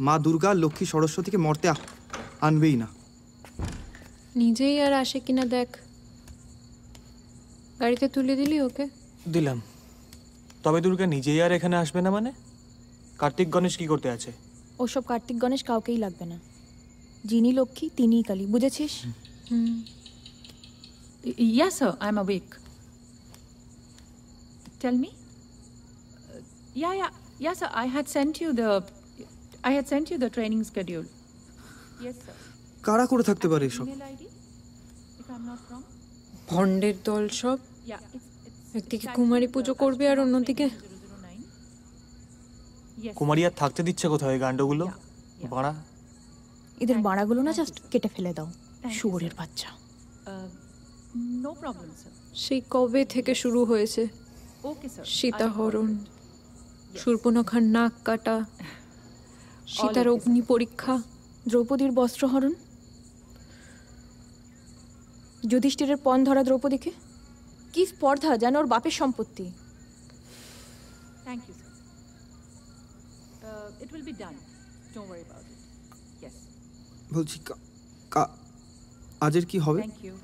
মা দুর্গা লক্ষ্মী সরস্বতীকে মর্তে আনবেই না। নিজেই আর আসে কিনা দেখ। গাড়িতে তুলে দিলি ওকে? দিলাম। তবে দুর্গা নিজেই আর এখানে আসবে না মানে? কার্তিক গণেশ কি করতে আছে? ওসব কার্তিক গণেশ কাউকেই লাগবে না। যিনি লক্ষ্মী তিনিই কালী, বুঝেছিস? Yes, sir. I'm awake. Tell me. Yeah, sir. I had sent you the training schedule. Yes, sir. কারা করে থাকতে পারে এসব? Email ID, if I'm not wrong. ভণ্ডের দল সব। Yeah, it's একদিকে কুমারী পুজো করবে আর অন্যদিকে 009. Yes. কুমারী আর থাকতে দিচ্ছে কোথায় এই গান্ডগুলো? বাড়া। এদের বাড়াগুলো না জাস্ট কেটে ফেলে দাও, শুয়োরের বাচ্চা। No problem, sir. সেই কবে থেকে শুরু হয়েছে Okay, sir. সীতাহরণ, শূর্পণখার নাক কাটা, সীতার অগ্নি পরীক্ষা, দ্রৌপদীর বস্ত্রহরণ, যুধিষ্ঠিরের পণ ধরা দ্রৌপদীকে। কি স্পর্ধা, যেন ওর বাপের সম্পত্তি। Thank you, sir. It will be done. Don't worry about it. Yes. বলছি আজের কি হবে? Thank you.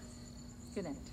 Good night.